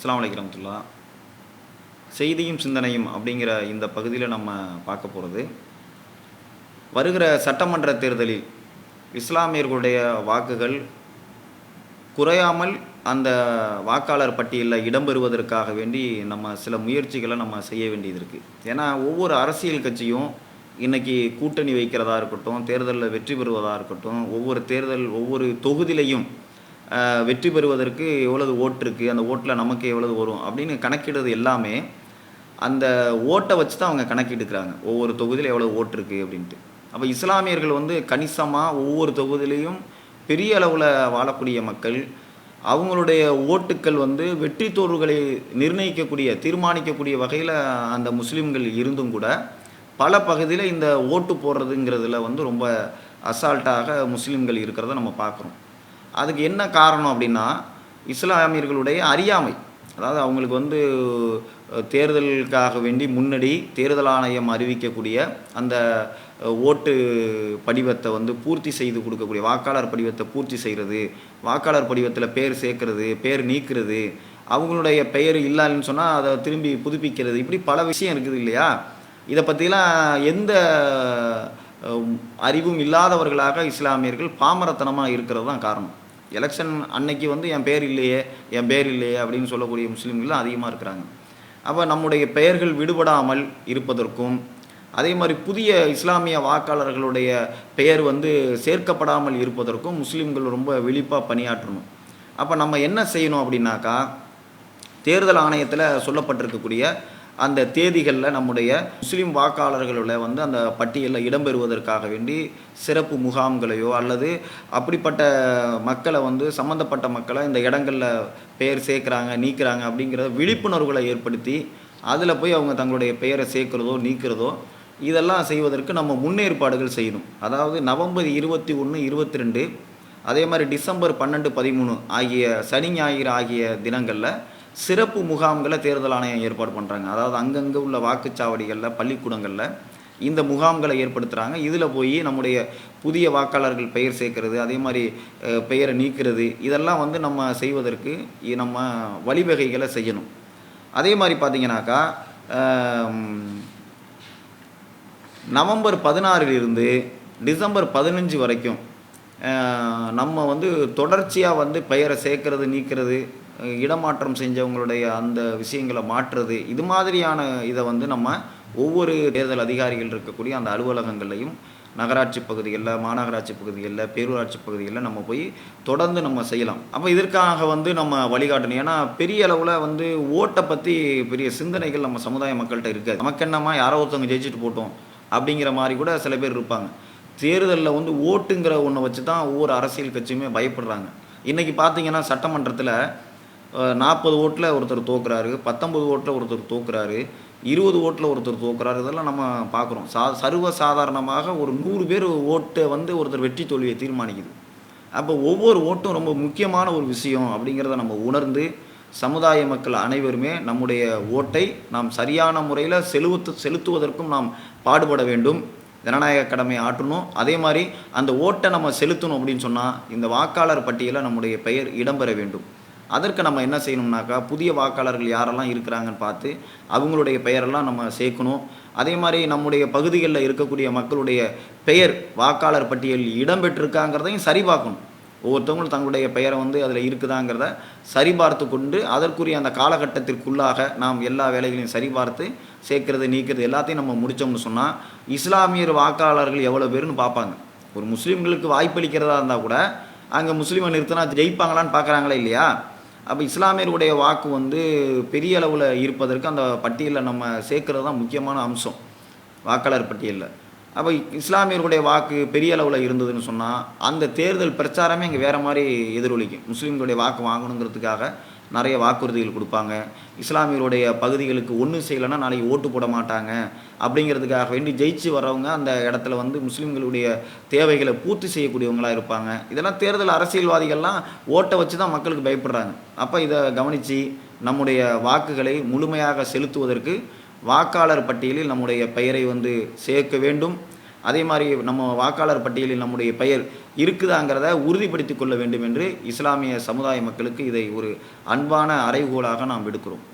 அஸ்ஸலாமு அலைக்கும் வரஹ்மத்துல்லாஹ். செய்தியும் சிந்தனையும் அப்படிங்கிற இந்த பகுதியில் நம்ம பார்க்க போகிறது, வருகிற சட்டமன்ற தேர்தலில் இஸ்லாமியர்களுடைய வாக்குகள் குறையாமல் அந்த வாக்காளர் பட்டியலில் இடம்பெறுவதற்காக வேண்டி நம்ம சில முயற்சிகளை நம்ம செய்ய வேண்டியது இருக்குது. ஏன்னா ஒவ்வொரு அரசியல் கட்சியும் இன்றைக்கி கூட்டணி வைக்கிறதா இருக்கட்டும், தேர்தலில் வெற்றி பெறுவதாக இருக்கட்டும், ஒவ்வொரு தொகுதியிலையும் வெற்றி பெறுவதற்கு எவ்வளவு ஓட்டு இருக்குது, அந்த ஓட்டில் நமக்கு எவ்வளவு வரும் அப்படின்னு கணக்கிடுறது எல்லாமே அந்த ஓட்டை வச்சு தான் அவங்க கணக்கிட்டுக்கிறாங்க. ஒவ்வொரு தொகுதியில் எவ்வளோ ஓட்டு இருக்குது அப்படின்ட்டு. அப்போ இஸ்லாமியர்கள் கணிசமாக ஒவ்வொரு தொகுதியிலையும் பெரிய அளவில் வாழக்கூடிய மக்கள், அவங்களுடைய ஓட்டுக்கள் வெற்றி தோல்விகளை தீர்மானிக்கக்கூடிய வகையில் அந்த முஸ்லீம்கள் இருந்தும் கூட பல பகுதியில் இந்த ஓட்டு போடுறதுங்கிறதுல ரொம்ப அசால்ட்டாக முஸ்லீம்கள் இருக்கிறத நம்ம பார்க்குறோம். அதுக்கு என்ன காரணம் அப்படின்னா, இஸ்லாமியர்களுடைய அறியாமை. அதாவது அவங்களுக்கு தேர்தலுக்காக வேண்டி முன்னாடி தேர்தல் ஆணையம் அறிவிக்கக்கூடிய அந்த ஓட்டு படிவத்தை பூர்த்தி செய்து கொடுக்கக்கூடிய வாக்காளர் படிவத்தை பூர்த்தி செய்கிறது, வாக்காளர் படிவத்தில் பேர் சேர்க்கறது, பேர் நீக்கிறது, அவங்களுடைய பெயர் இல்லைன்னு சொன்னால் அதை திரும்பி புதுப்பிக்கிறது, இப்படி பல விஷயம் இருக்குது இல்லையா? இதை பற்றிலாம் எந்த அறிவும் இல்லாதவர்களாக இஸ்லாமியர்கள் பாமரத்தனமாக இருக்கிறது தான் காரணம். எலெக்ஷன் அன்னைக்கு என் பேர் இல்லையே அப்படின்னு சொல்லக்கூடிய முஸ்லீம்கள் அதிகமாக இருக்கிறாங்க. அப்போ நம்முடைய பெயர்கள் விடுபடாமல் இருப்பதற்கும், அதே மாதிரி புதிய இஸ்லாமிய வாக்காளர்களுடைய பெயர் சேர்க்கப்படாமல் இருப்பதற்கும் முஸ்லீம்கள் ரொம்ப விழிப்பாக பணியாற்றணும். அப்போ நம்ம என்ன செய்யணும் அப்படின்னாக்கா, தேர்தல் ஆணையத்தில் சொல்லப்பட்டிருக்கக்கூடிய அந்த தேதிகளில் நம்முடைய முஸ்லீம் வாக்காளர்களோட அந்த பட்டியலில் இடம்பெறுவதற்காக வேண்டி சிறப்பு முகாம்களையோ அல்லது அப்படிப்பட்ட மக்களை சம்மந்தப்பட்ட மக்களை இந்த இடங்களில் பெயர் சேர்க்குறாங்க நீக்கிறாங்க அப்படிங்கிற விழிப்புணர்வுகளை ஏற்படுத்தி அதில் போய் அவங்க தங்களுடைய பெயரை சேர்க்கிறதோ நீக்கிறதோ இதெல்லாம் செய்வதற்கு நம்ம முன்னேற்பாடுகள் செய்யணும். அதாவது நவம்பர் 21, 22 அதே மாதிரி டிசம்பர் 12, 13 ஆகிய சனி ஞாயிறு ஆகிய தினங்களில் சிறப்பு முகாம்களை தேர்தல் ஆணையம் ஏற்பாடு பண்ணுறாங்க. அதாவது அங்கங்கே உள்ள வாக்குச்சாவடிகளில், பள்ளிக்கூடங்களில் இந்த முகாம்களை ஏற்படுத்துகிறாங்க. இதில் போய் நம்முடைய புதிய வாக்காளர்கள் பெயர் சேர்க்கறது, அதே மாதிரி பெயரை நீக்கிறது, இதெல்லாம் நம்ம செய்வதற்கு நம்ம வழிவகைகளை செய்யணும். அதே மாதிரி பார்த்திங்கனாக்கா, நவம்பர் 16 டிசம்பர் 15 வரைக்கும் நம்ம தொடர்ச்சியாக பெயரை சேர்க்கறது நீக்கிறது, இடமாற்றம் செஞ்சவங்களுடைய அந்த விஷயங்களை மாற்றுறது, இது மாதிரியான இதை நம்ம ஒவ்வொரு தேர்தல் அதிகாரிகள் இருக்கக்கூடிய அந்த அலுவலகங்கள்லையும், நகராட்சி பகுதிகளில், மாநகராட்சி பகுதிகளில், பேரூராட்சி பகுதிகளில் நம்ம போய் தொடர்ந்து நம்ம செய்யலாம். அப்போ இதற்காக நம்ம வழிகாட்டணும். ஏன்னா பெரிய அளவில் ஓட்டை பற்றி பெரிய சிந்தனைகள் நம்ம சமுதாய மக்கள்கிட்ட இருக்காது. நமக்கு என்னம்மா யாரோ ஒருத்தவங்க ஜெயிச்சுட்டு போட்டோம் அப்படிங்கிற மாதிரி கூட சில பேர் இருப்பாங்க. தேர்தலில் ஓட்டுங்கிற ஒன்றை வச்சு தான் ஒவ்வொரு அரசியல் கட்சியுமே பயப்படுறாங்க. இன்றைக்கி பார்த்தீங்கன்னா சட்டமன்றத்தில் 40 ஓட்டில் ஒருத்தர் தோக்குறாரு, 19 ஓட்டில் ஒருத்தர் தோக்குறாரு, 20 ஓட்டில் ஒருத்தர் தோக்குறாரு. இதெல்லாம் நம்ம பார்க்குறோம். சர்வசாதாரணமாக ஒரு 100 பேர் ஓட்டை ஒருத்தர் வெற்றி தோல்வியை தீர்மானிக்குது. அப்போ ஒவ்வொரு ஓட்டும் ரொம்ப முக்கியமான ஒரு விஷயம் அப்படிங்கிறத நம்ம உணர்ந்து சமுதாய மக்கள் அனைவருமே நம்முடைய ஓட்டை நாம் சரியான முறையில் செலுத்துவதற்கும் நாம் பாடுபட வேண்டும். ஜனநாயக கடமை ஆற்றணும். அதே மாதிரி அந்த ஓட்டை நம்ம செலுத்தணும் அப்படின்னு சொன்னால் இந்த வாக்காளர் பட்டியலில் நம்முடைய பெயர் இடம்பெற வேண்டும். அதற்கு நம்ம என்ன செய்யணும்னாக்கா, புதிய வாக்காளர்கள் யாரெல்லாம் இருக்கிறாங்கன்னு பார்த்து அவங்களுடைய பெயரெல்லாம் நம்ம சேர்க்கணும். அதே மாதிரி நம்முடைய பகுதிகளில் இருக்கக்கூடிய மக்களுடைய பெயர் வாக்காளர் பட்டியலில் இடம்பெற்றிருக்காங்கிறதையும் சரி பார்க்கணும். ஒவ்வொருத்தவங்களும் தங்களுடைய பெயரை அதில் இருக்குதாங்கிறத சரிபார்த்து கொண்டு அதற்குரிய அந்த காலகட்டத்திற்குள்ளாக நாம் எல்லா வேலைகளையும் சரிபார்த்து சேர்க்கறது நீக்கிறது எல்லாத்தையும் நம்ம முடித்தோம்னு சொன்னால் இஸ்லாமியர் வாக்காளர்கள் எவ்வளோ பேருன்னு பார்ப்பாங்க. ஒரு முஸ்லீம்களுக்கு வாய்ப்பளிக்கிறதா இருந்தால் கூட அங்கே முஸ்லீமை நிறுத்தினா ஜெயிப்பாங்களான்னு பார்க்குறாங்களே இல்லையா? அப்போ இஸ்லாமியருடைய வாக்கு பெரிய அளவில் இருப்பதற்கு அந்த பட்டியலில் நம்ம சேர்க்கறது தான் முக்கியமான அம்சம் வாக்காளர் பட்டியலில். அப்போ இஸ்லாமியர்களுடைய வாக்கு பெரிய அளவில் இருந்ததுன்னு சொன்னால் அந்த தேர்தல் பிரச்சாரமே இங்கே வேறு மாதிரி எதிரொலிக்கும். முஸ்லீம்களுடைய வாக்கு வாங்கணுங்கிறதுக்காக நிறைய வாக்குறுதிகள் கொடுப்பாங்க. இஸ்லாமியருடைய பகுதிகளுக்கு ஒன்றும் செய்யலைன்னா நாளைக்கு ஓட்டு போட மாட்டாங்க அப்படிங்கிறதுக்காக வேண்டி ஜெயிச்சு வர்றவங்க அந்த இடத்துல முஸ்லீம்களுடைய தேவைகளை பூர்த்தி செய்யக்கூடியவங்களாக இருப்பாங்க. இதெல்லாம் தேர்தல் அரசியல்வாதிகள்லாம் ஓட்டை வச்சு தான் மக்களுக்கு பயப்படுறாங்க. அப்போ இதை கவனித்து நம்முடைய வாக்குகளை முழுமையாக செலுத்துவதற்கு வாக்காளர் பட்டியலில் நம்முடைய பெயரை சேர்க்க வேண்டும். அதே மாதிரி நம்ம வாக்காளர் பட்டியலில் நம்முடைய பெயர் இருக்குதாங்கிறத உறுதிப்படுத்திக் கொள்ள வேண்டும் என்று இஸ்லாமிய சமுதாய மக்களுக்கு இதை ஒரு அன்பான அறைகூலாக நாம் விடுக்கிறோம்.